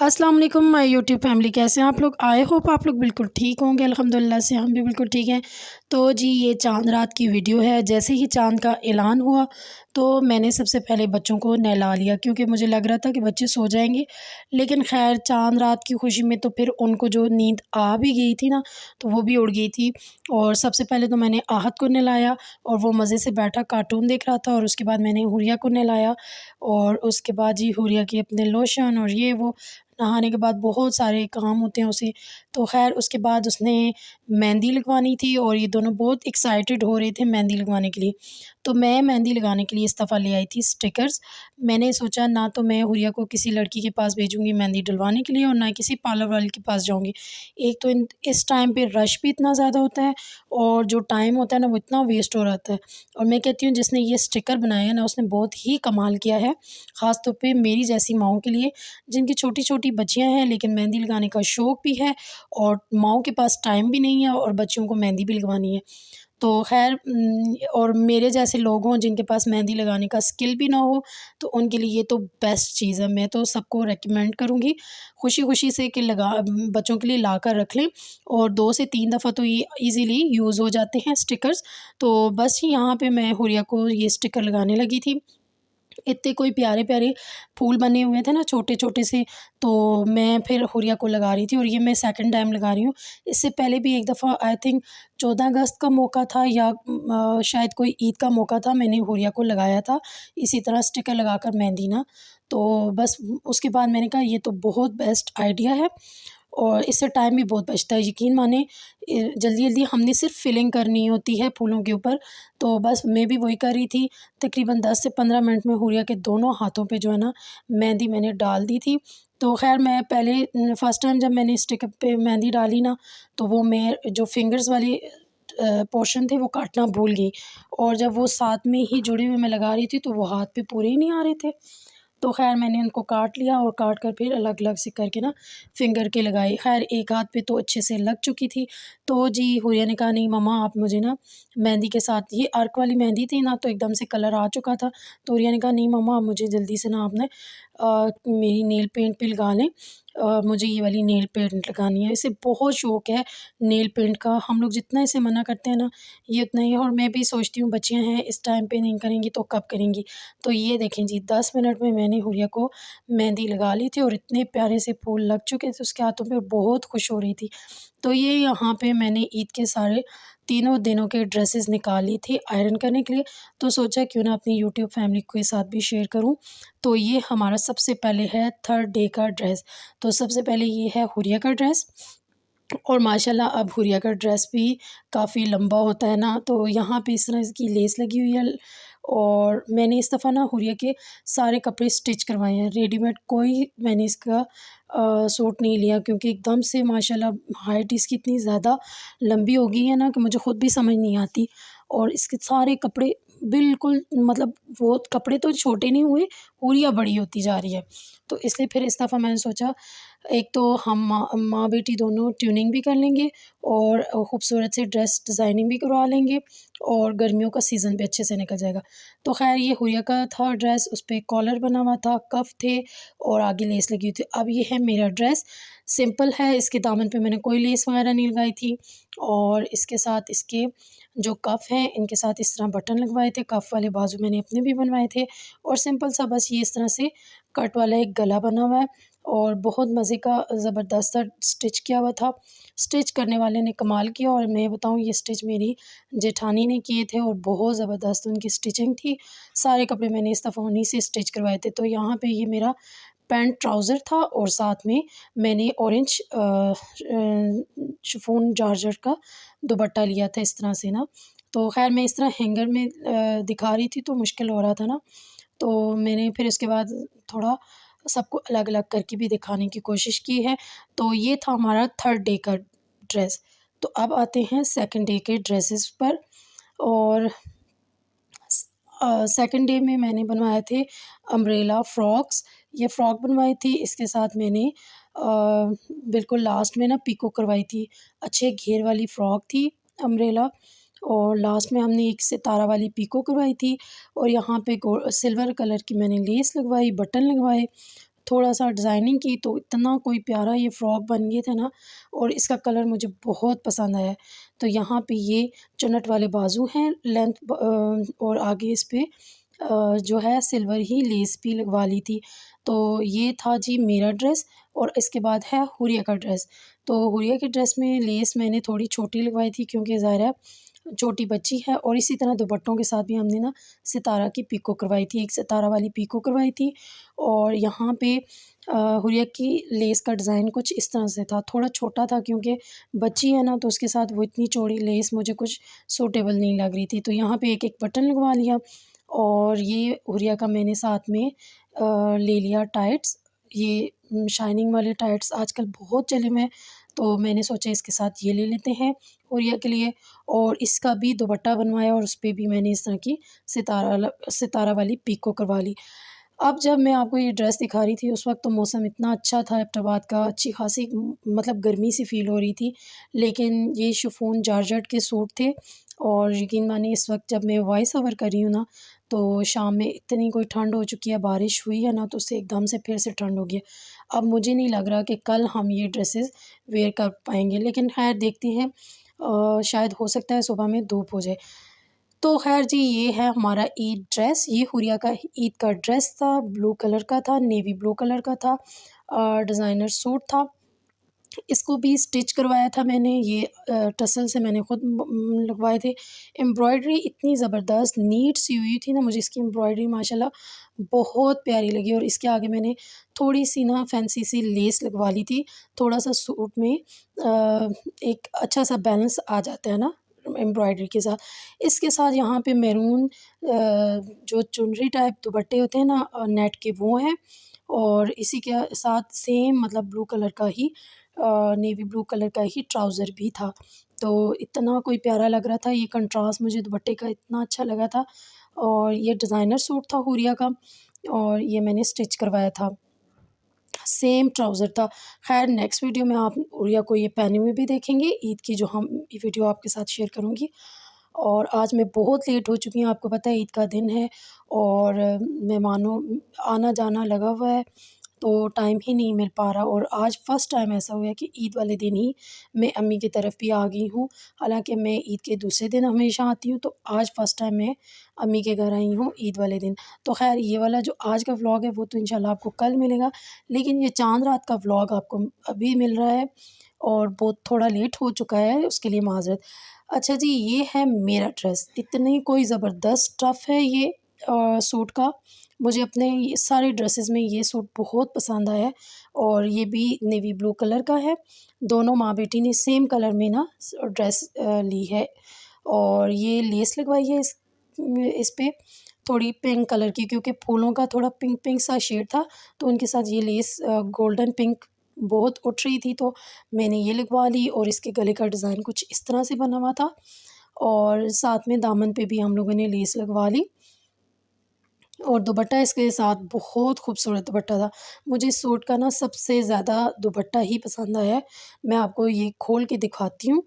अस्सलाम वालेकुम my YouTube family, कैसे हैं आप लोग। आई होप आप लोग बिल्कुल ठीक होंगे। अल्हम्दुलिल्लाह से हम भी बिल्कुल ठीक हैं। तो जी ये चाँद रात की वीडियो है। जैसे ही चाँद का ऐलान हुआ तो मैंने सबसे पहले बच्चों को नहला लिया, क्योंकि मुझे लग रहा था कि बच्चे सो जाएंगे। लेकिन खैर चाँद रात की खुशी में तो फिर उनको जो नींद आ भी गई थी ना, तो वो भी उड़ गई थी। और सबसे पहले तो मैंने आहत को नहलाया और वो मज़े से बैठा कार्टून देख रहा था। और उसके बाद मैंने हुरिया को नहलाया और उसके बाद जी हुरिया के अपने लोशन और ये वो नहाने के बाद बहुत सारे काम होते हैं उसे। तो ख़ैर उसके बाद उसने मेहंदी लगवानी थी और ये दोनों बहुत एक्साइटेड हो रहे थे मेहंदी लगवाने के लिए। तो मैं मेहंदी लगाने के लिए इस दफ़ा ले आई थी स्टिकर्स। मैंने सोचा ना तो मैं हुरिया को किसी लड़की के पास भेजूँगी मेहंदी डलवाने के लिए और ना किसी पार्लर वाले के पास जाऊँगी। एक तो इस टाइम पे रश भी इतना ज़्यादा होता है और जो टाइम होता है ना वो इतना वेस्ट हो जाता है। और मैं कहती हूँ जिसने ये स्टिकर बनाया है ना उसने बहुत ही कमाल किया है, ख़ास तौर पे मेरी जैसी माँओं के लिए जिनकी छोटी-छोटी बच्चियाँ हैं लेकिन मेहंदी लगाने का शौक़ भी है और माँओं के पास टाइम भी नहीं है और बच्चियों को मेहंदी भी लगवानी है। तो ख़ैर और मेरे जैसे लोग हों जिनके पास मेहंदी लगाने का स्किल भी ना हो, तो उनके लिए ये तो बेस्ट चीज़ है। मैं तो सबको रेकमेंड करूँगी खुशी-खुशी से कि बच्चों के लिए ला कर रख लें। और 2 से 3 दफ़ा तो ये ईज़िली यूज़ हो जाते हैं स्टिकर्स। तो बस यहाँ पे मैं हुरिया को ये स्टिकर लगाने लगी थी। इतने कोई प्यारे-प्यारे फूल बने हुए थे ना छोटे-छोटे से, तो मैं फिर हुरिया को लगा रही थी और ये मैं सेकंड टाइम लगा रही हूँ। इससे पहले भी एक दफ़ा आई थिंक 14 अगस्त का मौका था या शायद कोई ईद का मौका था, मैंने हुरिया को लगाया था इसी तरह स्टिकर लगाकर मेहंदी ना। तो बस उसके बाद मैंने कहा ये तो बहुत बेस्ट आइडिया है और इससे टाइम भी बहुत बचता है। यकीन माने जल्दी-जल्दी हमने सिर्फ़ फिलिंग करनी होती है फूलों के ऊपर। तो बस मैं भी वही कर रही थी। तकरीबन 10 से 15 मिनट में हुरिया के दोनों हाथों पे जो है ना मेहंदी मैंने डाल दी थी। तो ख़ैर मैं पहले फ़र्स्ट टाइम जब मैंने स्टिकर पे मेहंदी डाली ना, तो वो मैं जो फिंगर्स वाली पोर्शन थे वो काटना भूल गई और जब वो साथ में ही जुड़े हुए मैं लगा रही थी तो वो हाथ पे पूरे ही नहीं आ रहे थे। तो ख़ैर मैंने उनको काट लिया और काट कर फिर अलग-अलग से करके ना फ़िंगर के लगाई। ख़ैर एक हाथ पे तो अच्छे से लग चुकी थी। तो जी हुरिया ने कहा नहीं मम्मा आप मुझे ना मेहंदी के साथ ये अर्क वाली मेहंदी थी ना तो एकदम से कलर आ चुका था। तो हुरिया ने कहा नहीं मम्मा आप मुझे जल्दी से ना आप ना मेरी नेल पेंट पे लगा लें। मुझे ये वाली नेल पेंट लगानी है। इसे बहुत शौक़ है नेल पेंट का। हम लोग जितना इसे मना करते हैं ना ये उतना ही है और मैं भी सोचती हूँ बच्चियाँ हैं इस टाइम पे नहीं करेंगी तो कब करेंगी। तो ये देखें जी 10 मिनट में मैंने हुरिया को मेहंदी लगा ली थी और इतने प्यारे से फूल लग चुके थे उसके हाथों पे और बहुत खुश हो रही थी। तो ये यहाँ पे मैंने ईद के सारे तीनों दिनों के ड्रेसेस निकाली थी आयरन करने के लिए। तो सोचा क्यों ना अपनी यूट्यूब फैमिली के साथ भी शेयर करूँ। तो ये हमारा सबसे पहले है थर्ड डे का ड्रेस। तो सबसे पहले ये है हुरिया का ड्रेस और माशाल्लाह अब हुरिया का ड्रेस भी काफ़ी लंबा होता है ना, तो यहाँ पे इस तरह इसकी लेस लगी हुई है। और मैंने इस दफ़ा ना हुरिया के सारे कपड़े स्टिच करवाए हैं, रेडीमेड कोई मैंने इसका सूट नहीं लिया, क्योंकि एकदम से माशाल्लाह हाइट इसकी इतनी ज़्यादा लंबी हो गई है ना कि मुझे ख़ुद भी समझ नहीं आती। और इसके सारे कपड़े बिल्कुल मतलब वो कपड़े तो छोटे नहीं हुए, हुरिया बड़ी होती जा रही है। तो इसलिए फिर इस दफ़ा मैंने सोचा एक तो हम माँ बेटी दोनों ट्यूनिंग भी कर लेंगे और खूबसूरत सी ड्रेस डिज़ाइनिंग भी करवा लेंगे और गर्मियों का सीज़न भी अच्छे से निकल जाएगा। तो ख़ैर ये हुरिया का था ड्रेस, उस पे कॉलर बना हुआ था, कफ़ थे और आगे लेस लगी हुई थी। अब ये है मेरा ड्रेस, सिंपल है, इसके दामन पे मैंने कोई लेस वगैरह नहीं लगाई थी और इसके साथ इसके जो कफ़ हैं इनके साथ इस तरह बटन लगवाए थे, कफ़ वाले बाजू मैंने अपने भी बनवाए थे और सिंपल सा बस ये इस तरह से कट वाला एक गला बना हुआ है और बहुत मज़े का ज़बरदस्त सा स्टिच किया हुआ था। स्टिच करने वाले ने कमाल किया और मैं बताऊँ ये स्टिच मेरी जेठानी ने किए थे और बहुत ज़बरदस्त उनकी स्टिचिंग थी। सारे कपड़े मैंने इस दफ़ा उन्हीं से स्टिच करवाए थे। तो यहाँ पे ये मेरा पैंट ट्राउज़र था और साथ में मैंने ऑरेंज शिफॉन जॉर्जेट का दुपट्टा लिया था इस तरह से ना। तो ख़ैर मैं इस तरह हैंगर में दिखा रही थी तो मुश्किल हो रहा था ना, तो मैंने फिर इसके बाद थोड़ा सबको अलग-अलग करके भी दिखाने की कोशिश की है। तो ये था हमारा थर्ड डे का ड्रेस। तो अब आते हैं सेकंड डे के ड्रेसेस पर। और सेकंड डे में मैंने बनवाए थे अम्ब्रेला फ्रॉक्स। ये फ़्रॉक बनवाई थी, इसके साथ मैंने बिल्कुल लास्ट में ना पीको करवाई थी। अच्छे घेर वाली फ़्रॉक थी अम्ब्रेला और लास्ट में हमने एक सितारा वाली पीको करवाई थी और यहाँ पे सिल्वर कलर की मैंने लेस लगवाई, बटन लगवाए। थोड़ा सा डिज़ाइनिंग की, तो इतना कोई प्यारा ये फ़्रॉक बन गए थे ना, और इसका कलर मुझे बहुत पसंद आया। तो यहाँ पे ये चुन्नट वाले बाजू हैं लेंथ और आगे इस पे जो है सिल्वर ही लेस भी लगवा ली थी। तो ये था जी मेरा ड्रेस। और इसके बाद है हुरिया का ड्रेस। तो हुरिया के ड्रेस में लेस मैंने थोड़ी छोटी लगवाई थी, क्योंकि ज़ाहिर है छोटी बच्ची है। और इसी तरह दुपट्टों के साथ भी हमने ना सितारा की पीको करवाई थी, एक सितारा वाली पीको करवाई थी। और यहाँ पे हुरिया की लेस का डिज़ाइन कुछ इस तरह से था, थोड़ा छोटा था, क्योंकि बच्ची है ना, तो उसके साथ वो इतनी चौड़ी लेस मुझे कुछ सूटेबल नहीं लग रही थी। तो यहाँ पे एक एक बटन लगवा लिया। और ये हुरिया का मैंने साथ में ले लिया टाइट्स। ये शाइनिंग वाले टाइट्स आजकल बहुत चले में, तो मैंने सोचा इसके साथ ये ले लेते हैं हुरिया के लिए। और इसका भी दुपट्टा बनवाया, और उस पे भी मैंने इस तरह की सितारा वाली पीको करवा ली। अब जब मैं आपको ये ड्रेस दिखा रही थी, उस वक़्त तो मौसम इतना अच्छा था एबटाबाद का, अच्छी ख़ासी मतलब गर्मी सी फ़ील हो रही थी। लेकिन ये शिफॉन जॉर्जेट के सूट थे, और यकीन मानिए इस वक़्त जब मैं वॉइस ओवर कर रही हूँ ना, तो शाम में इतनी कोई ठंड हो चुकी है, बारिश हुई है ना, तो उससे एकदम से फिर से ठंड हो गई है। अब मुझे नहीं लग रहा कि कल हम ये ड्रेसेस वेयर कर पाएँगे, लेकिन ख़ैर देखते हैं, शायद हो सकता है सुबह में धूप हो जाए। तो ख़ैर जी, ये है हमारा ईद ड्रेस। ये हुरिया का ईद का ड्रेस था, ब्लू कलर का था, नेवी ब्लू कलर का था। डिज़ाइनर सूट था। इसको भी स्टिच करवाया था मैंने, ये टसल से मैंने खुद लगवाए थे। एम्ब्रॉयडरी इतनी ज़बरदस्त नीट सी हुई थी ना, मुझे इसकी एम्ब्रॉयडरी माशाल्लाह बहुत प्यारी लगी। और इसके आगे मैंने थोड़ी-सी ना फैंसी सी लेस लगवा ली थी। थोड़ा-सा सूट में एक अच्छा-सा बैलेंस आ जाता है ना एम्ब्रॉयडरी के साथ। इसके साथ यहाँ पे मैरून जो चुनरी टाइप दुपट्टे होते हैं ना नेट के, वो हैं। और इसी के साथ सेम मतलब ब्लू कलर का ही नेवी ब्लू कलर का ही ट्राउज़र भी था। तो इतना कोई प्यारा लग रहा था, ये कंट्रास्ट मुझे दुपट्टे का इतना अच्छा लगा था। और ये डिज़ाइनर सूट था हुरिया का, और ये मैंने स्टिच करवाया था। सेम ट्राउज़र था। ख़ैर नेक्स्ट वीडियो में आप हुरिया को ये पहने हुए भी देखेंगे, ईद की जो हम ये वीडियो आपके साथ शेयर करूँगी। और आज मैं बहुत लेट हो चुकी हूँ, आपको पता है ईद का दिन है, और मेहमानों आना-जाना लगा हुआ है, तो टाइम ही नहीं मिल पा रहा। और आज फ़र्स्ट टाइम ऐसा हुआ है कि ईद वाले दिन ही मैं अम्मी की तरफ भी आ गई हूँ। हालाँकि मैं ईद के दूसरे दिन हमेशा आती हूँ, तो आज फ़र्स्ट टाइम मैं अम्मी के घर आई हूँ ईद वाले दिन। तो ख़ैर ये वाला जो आज का व्लॉग है, वो तो इंशाल्लाह आपको कल मिलेगा, लेकिन ये चाँद रात का व्लॉग आपको अभी मिल रहा है, और बहुत थोड़ा लेट हो चुका है, उसके लिए माज़रत। अच्छा जी, ये है मेरा ड्रेस। इतनी कोई ज़बरदस्त स्टफ़ है ये सूट का। मुझे अपने ये सारे ड्रेसेस में ये सूट बहुत पसंद आया है, और ये भी नेवी ब्लू कलर का है। दोनों माँ बेटी ने सेम कलर में ना ड्रेस ली है। और ये लेस लगवाई है इस पे थोड़ी पिंक कलर की, क्योंकि फूलों का थोड़ा पिंक पिंक सा शेड था, तो उनके साथ ये लेस गोल्डन पिंक बहुत उठ रही थी, तो मैंने ये लगवा ली। और इसके गले का डिज़ाइन कुछ इस तरह से बना हुआ था, और साथ में दामन पे भी हम लोगों ने लेस लगवा ली। और दुपट्टा इसके साथ बहुत खूबसूरत दुपट्टा था। मुझे इस सूट का ना सबसे ज़्यादा दुपट्टा ही पसंद आया है। मैं आपको ये खोल के दिखाती हूँ।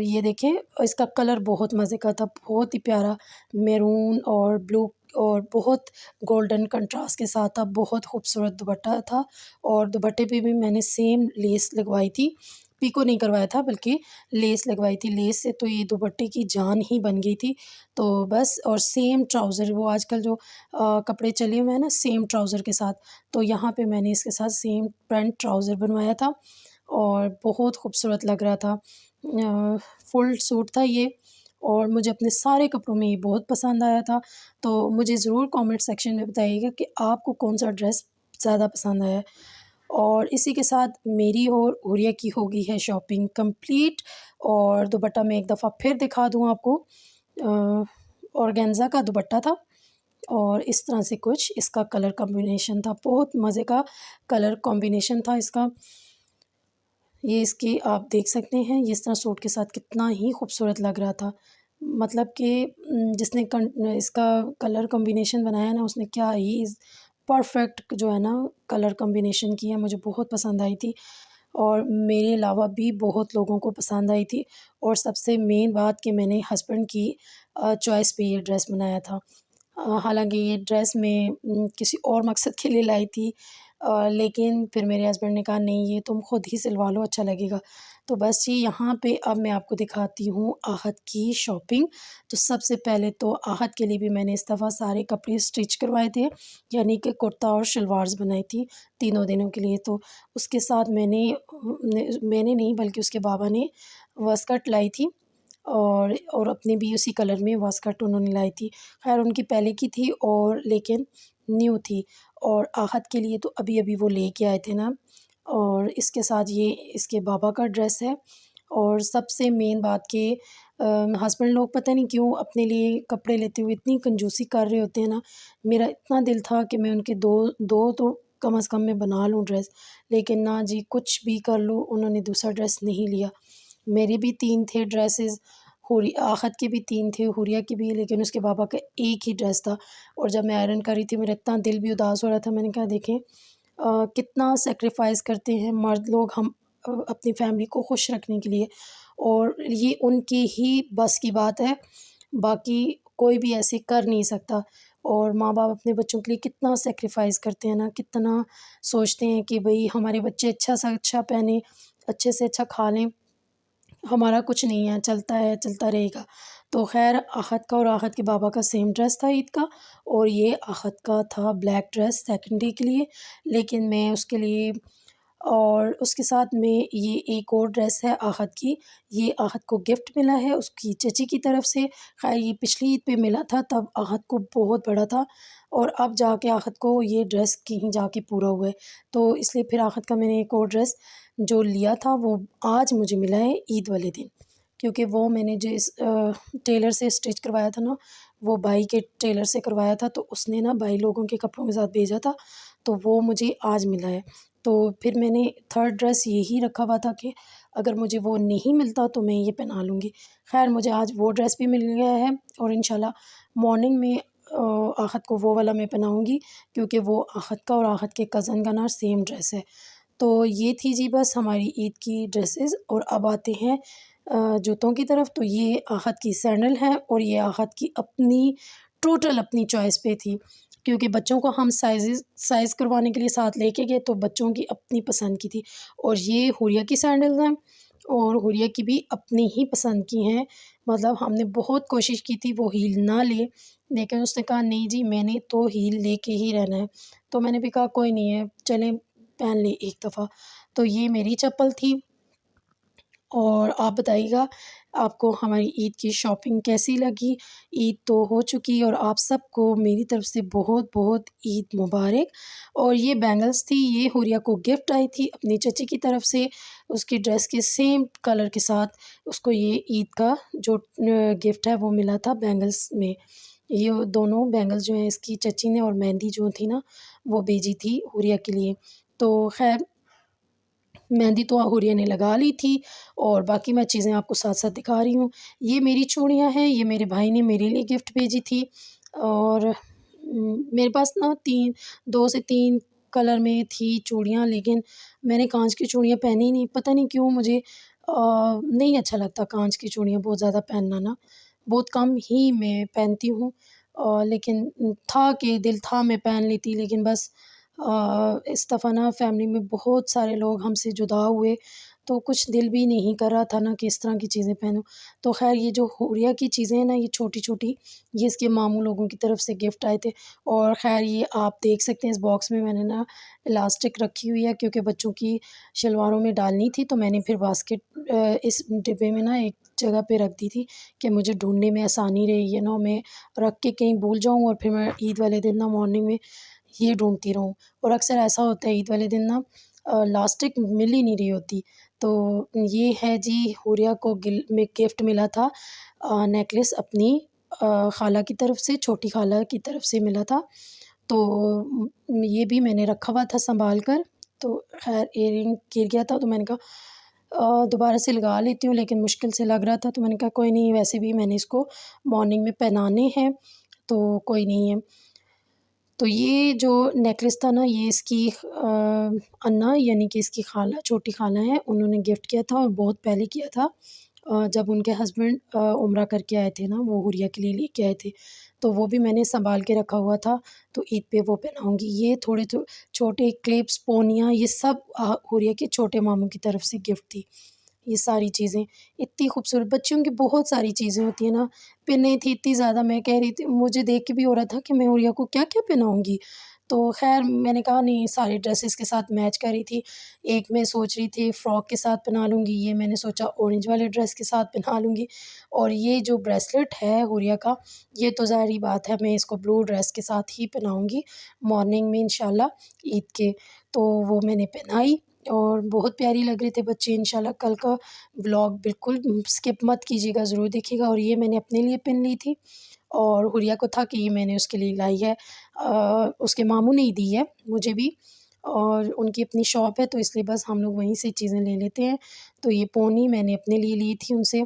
ये देखें, इसका कलर बहुत मज़े का था, बहुत ही प्यारा मैरून और ब्लू, और बहुत गोल्डन कंट्रास्ट के साथ था, बहुत खूबसूरत दुपट्टा था। और दुपट्टे पे भी मैंने सेम लेस लगवाई थी, पीको नहीं करवाया था बल्कि लेस लगवाई थी। लेस से तो ये दुपट्टे की जान ही बन गई थी। तो बस, और सेम ट्राउज़र, वो आजकल जो कपड़े चले हुए हैं ना सेम ट्राउज़र के साथ, तो यहाँ पे मैंने इसके साथ सेम पैंट ट्राउज़र बनवाया था, और बहुत खूबसूरत लग रहा था। फुल सूट था ये, और मुझे अपने सारे कपड़ों में ये बहुत पसंद आया था। तो मुझे ज़रूर कमेंट सेक्शन में बताइएगा कि आपको कौन-सा ड्रेस ज़्यादा पसंद आया है। और इसी के साथ मेरी और हुरिया की हो गई है शॉपिंग कंप्लीट। और दुपट्टा मैं एक दफ़ा फिर दिखा दूँ आपको। ऑर्गेन्ज़ा का दुपट्टा था, और इस तरह से कुछ इसका कलर कॉम्बिनेशन था, बहुत मज़े का कलर कॉम्बिनेशन था इसका। ये इसकी आप देख सकते हैं, ये इस तरह सूट के साथ कितना ही खूबसूरत लग रहा था। मतलब कि जिसने इसका कलर कॉम्बिनेशन बनाया ना, उसने क्या ही परफ़ेक्ट जो है ना कलर कॉम्बिनेशन किया, मुझे बहुत पसंद आई थी। और मेरे अलावा भी बहुत लोगों को पसंद आई थी। और सबसे मेन बात कि मैंने हस्बैंड की चॉइस पे ये ड्रेस बनाया था। हालांकि ये ड्रेस मैं किसी और मकसद के लिए लाई थी, लेकिन फिर मेरे हस्बैंड ने कहा नहीं, ये तुम खुद ही सिलवा लो, अच्छा लगेगा। तो बस जी, यहाँ पे अब मैं आपको दिखाती हूँ आहत की शॉपिंग। तो सबसे पहले तो आहत के लिए भी मैंने इस दफ़ा सारे कपड़े स्टिच करवाए थे, यानी कि कुर्ता और शलवार्स बनाई थी तीनों दिनों के लिए। तो उसके साथ मैंने नहीं बल्कि उसके बाबा ने वास्कट लाई थी, और अपनी भी उसी कलर में वास्कट उन्होंने लाई थी। ख़ैर उनकी पहले की थी और लेकिन न्यू थी, और आहत के लिए तो अभी-अभी वो लेके आए थे ना। और इसके साथ ये इसके बाबा का ड्रेस है। और सबसे मेन बात कि हस्बैंड लोग पता नहीं क्यों अपने लिए कपड़े लेते हुए इतनी कंजूसी कर रहे होते हैं ना। मेरा इतना दिल था कि मैं उनके दो दो तो कम से कम मैं बना लूँ ड्रेस, लेकिन ना जी, कुछ भी कर लूँ, उन्होंने दूसरा ड्रेस नहीं लिया। मेरे भी 3 थे ड्रेसेस, हुरी आहत के भी 3 थे, हुरिया के भी, लेकिन उसके पापा का एक ही ड्रेस था। और जब मैं आयरन कर रही थी, मेरा इतना दिल भी उदास हो रहा था। मैंने कहा देखें कितना सैक्रिफ़ाइस करते हैं मर्द लोग हम अपनी फ़ैमिली को खुश रखने के लिए, और ये उनकी ही बस की बात है, बाकी कोई भी ऐसे कर नहीं सकता। और माँ-बाप अपने बच्चों के लिए कितना सैक्रिफ़ाइस करते हैं ना, कितना सोचते हैं कि भई हमारे बच्चे अच्छा से अच्छा पहने, अच्छे से अच्छा खा लें। हमारा कुछ नहीं है, चलता है, चलता रहेगा। तो ख़ैर आहत का और आहत के बाबा का सेम ड्रेस था ईद का, और ये आहत का था ब्लैक ड्रेस सेकंड डे के लिए। लेकिन मैं उसके लिए, और उसके साथ में ये एक और ड्रेस है आहत की, ये आहत को गिफ्ट मिला है उसकी चची की तरफ से। ख़ैर ये पिछली ईद पे मिला था, तब आहत को बहुत बड़ा था, और अब जाके आहत को ये ड्रेस कहीं जाके पूरा हुआ है। तो इसलिए फिर आहत का मैंने एक और ड्रेस जो लिया था वो आज मुझे मिला है ईद वाले दिन, क्योंकि वो मैंने जिस टेलर से स्टिच करवाया था ना, वो भाई के टेलर से करवाया था, तो उसने ना भाई लोगों के कपड़ों के साथ भेजा था, तो वो मुझे आज मिला है। तो फिर मैंने थर्ड ड्रेस यही रखा हुआ था कि अगर मुझे वो नहीं मिलता तो मैं ये पहना लूँगी। ख़ैर मुझे आज वो ड्रेस भी मिल गया है, और इंशाल्लाह मॉर्निंग में आहत को वो वाला मैं पहनाऊँगी, क्योंकि वो आहत का और आहत के कज़न का ना सेम ड्रेस है। तो ये थी जी बस हमारी ईद की ड्रेसेस। और अब आते हैं जूतों की तरफ। तो ये आहत की सैंडल है, और ये आहत की अपनी टोटल अपनी चॉइस पे थी, क्योंकि बच्चों को हम साइज़ करवाने के लिए साथ लेके गए, तो बच्चों की अपनी पसंद की थी। और ये हुरिया की सैंडल्स हैं, और हुरिया की भी अपनी ही पसंद की हैं। मतलब हमने बहुत कोशिश की थी वो हील ना ले, लेकिन उसने कहा नहीं जी, मैंने तो हील लेके ही रहना है। तो मैंने भी कहा कोई नहीं है, चलें पहन ली एक दफ़ा। तो ये मेरी चप्पल थी। और आप बताइएगा आपको हमारी ईद की शॉपिंग कैसी लगी? ईद तो हो चुकी, और आप सबको मेरी तरफ़ से बहुत-बहुत ईद मुबारक। और ये बैंगल्स थी, ये हुरिया को गिफ्ट आई थी अपनी चची की तरफ से, उसकी ड्रेस के सेम कलर के साथ उसको ये ईद का जो गिफ्ट है वो मिला था बैंगल्स में। ये दोनों बैंगल्स जो हैं इसकी चची ने, और मेहंदी जो थी ना वो भेजी थी हुरिया के लिए। तो ख़ैर मेहंदी तो हुरिया ने लगा ली थी, और बाकी मैं चीज़ें आपको साथ-साथ दिखा रही हूँ। ये मेरी चूड़ियाँ हैं, ये मेरे भाई ने मेरे लिए गिफ्ट भेजी थी। और मेरे पास ना 2 से 3 कलर में थी चूड़ियाँ, लेकिन मैंने काँच की चूड़ियाँ पहनी नहीं, पता नहीं क्यों मुझे नहीं अच्छा लगता काँच की चूड़ियाँ बहुत ज़्यादा पहनना ना, बहुत कम ही मैं पहनती हूँ। लेकिन था कि दिल था मैं पहन लेती, लेकिन बस इस दफ़ा ना फ़ैमिली में बहुत सारे लोग हमसे जुदा हुए, तो कुछ दिल भी नहीं कर रहा था ना कि इस तरह की चीज़ें पहनूँ। तो ख़ैर ये जो हुरिया की चीज़ें हैं ना, ये छोटी-छोटी, ये इसके मामू लोगों की तरफ से गिफ्ट आए थे। और ख़ैर ये आप देख सकते हैं इस बॉक्स में मैंने ना इलास्टिक रखी हुई है, क्योंकि बच्चों की शलवारों में डालनी थी, तो मैंने फिर बास्केट इस डिब्बे में ना एक जगह पे रख दी थी कि मुझे ढूँढने में आसानी रहे, ये ना हो मैं रख के कहीं भूल जाऊँ और फिर मैं ईद वाले दिन ना मॉर्निंग में ये ढूँढती रहूँ। और अक्सर ऐसा होता है ईद वाले दिन ना इलास्टिक मिल ही नहीं रही होती। तो ये है जी, हुरिया को गिफ्ट मिला था नेकलेस अपनी ख़ाला की तरफ से, छोटी ख़ाला की तरफ से मिला था। तो ये भी मैंने रखा हुआ था सँभाल कर। तो ख़ैर इयररिंग गिर गया था, तो मैंने कहा दोबारा से लगा लेती हूँ, लेकिन मुश्किल से लग रहा था, तो मैंने कहा कोई नहीं, वैसे भी मैंने इसको मॉर्निंग में पहनाने हैं, तो कोई नहीं है। तो ये जो नेकलेस था ना, ये इसकी अन्ना यानी कि इसकी ख़ाला, छोटी ख़ाला हैं, उन्होंने गिफ्ट किया था, और बहुत पहले किया था जब उनके हस्बैंड उम्रा करके आए थे ना, वो हुरिया के लिए लेके आए थे। तो वो भी मैंने संभाल के रखा हुआ था, तो ईद पे वो पहनाऊँगी। ये थोड़े छोटे क्लिप्स, पोनियाँ, ये सब हुरिया के छोटे मामू की तरफ से गिफ्ट थी। ये सारी चीज़ें इतनी खूबसूरत, बच्चियों की बहुत सारी चीज़ें होती हैं ना, पिन्नें थी इतनी ज़्यादा, मैं कह रही थी, मुझे देख के भी हो रहा था कि मैं हुरिया को क्या-क्या पहनाऊँगी। तो ख़ैर मैंने कहा नहीं, सारे ड्रेसेस के साथ मैच कर रही थी। एक मैं सोच रही थी फ्रॉक के साथ पहना लूँगी, ये मैंने सोचा ऑरेंज वाले ड्रेस के साथ पहना लूँगी, और ये जो ब्रेसलेट है हुरिया का, ये तो ज़ाहिर-सी बात है मैं इसको ब्लू ड्रेस के साथ ही पहनाऊँगी मॉर्निंग में इंशाल्लाह ईद के। तो वो मैंने पहनाई और बहुत प्यारी लग रहे थे बच्चे। इंशाल्लाह कल का व्लॉग बिल्कुल स्किप मत कीजिएगा, ज़रूर देखिएगा। और ये मैंने अपने लिए पहन ली थी और हुरिया को था कि ये मैंने उसके लिए लाई है। उसके मामू ने ही दी है मुझे भी, और उनकी अपनी शॉप है, तो इसलिए बस हम लोग वहीं से चीज़ें ले लेते हैं। तो ये पोनी मैंने अपने लिए ली थी उनसे,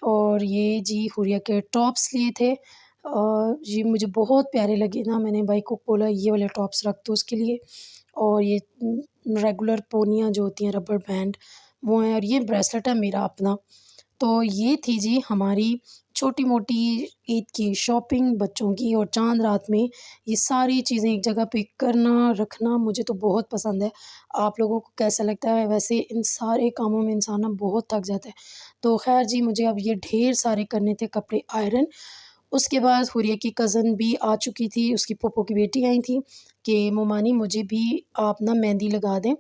और ये जी हुरिया के टॉप्स लिए थे। जी मुझे बहुत प्यारे लगे ना, मैंने भाई को बोला ये वाले टॉप्स रख दो उसके लिए। और ये रेगुलर पोनियाँ जो होती हैं, रबर बैंड, वो हैं, और ये ब्रेसलेट है मेरा अपना। तो ये थी जी हमारी छोटी-मोटी ईद की शॉपिंग बच्चों की। और चाँद रात में ये सारी चीज़ें एक जगह पे करना, रखना मुझे तो बहुत पसंद है। आप लोगों को कैसा लगता है? वैसे इन सारे कामों में इंसान ना बहुत थक जाता है। तो ख़ैर जी मुझे अब ये ढेर सारे करने थे कपड़े आयरन। उसके बाद हुरिया की कज़न भी आ चुकी थी, उसकी फूफो की बेटी आई थी कि मोमानी मुझे भी आप ना मेहंदी लगा दें,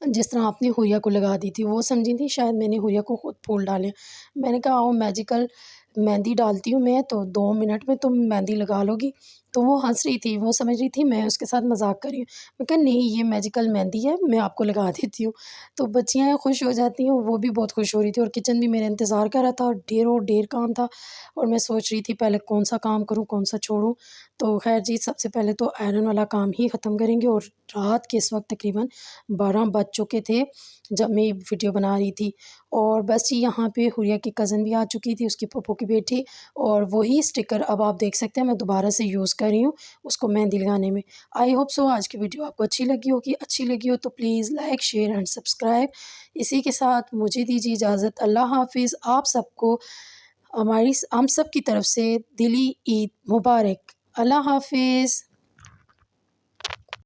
जिस तरह आपने हुरिया को लगा दी थी। वो समझी थी शायद मैंने हुरिया को खुद फूल डाले। मैंने कहा आओ मैजिकल मेहंदी डालती हूँ मैं, तो 2 मिनट में तुम मेहंदी लगा लोगी। तो वो हँस रही थी, वो समझ रही थी मैं उसके साथ मज़ाक कर रही हूँ। मैं कहा नहीं, ये मैजिकल मेहंदी है, मैं आपको लगा देती हूँ। तो बच्चियाँ खुश हो जाती हैं, वो भी बहुत खुश हो रही थी, और किचन भी मेरा इंतज़ार कर रहा था, और ढेरों ढेर काम था, और मैं सोच रही थी पहले कौन-सा काम करूँ, कौन-सा छोड़ूँ। तो ख़ैर जी सबसे पहले तो आयरन वाला काम ही ख़त्म करेंगे। और रात के इस वक़्त तकरीबन 12 बज चुके थे जब मैं वीडियो बना रही थी। और बस जी यहाँ पे हुरिया की कज़न भी आ चुकी थी, उसकी फूफो की बेटी, और वही स्टिकर अब आप देख सकते हैं मैं दोबारा से यूज़ कर रही हूँ उसको मेहंदी लगाने में। आई होप सो आज की वीडियो आपको अच्छी लगी होगी। अच्छी लगी हो तो please like, share and subscribe. इसी के साथ मुझे दीजिए इजाज़त। अल्लाह हाफ़िज़। आप सबको हम सब की तरफ से दिली ईद मुबारक। अल्लाह हाफ़िज़।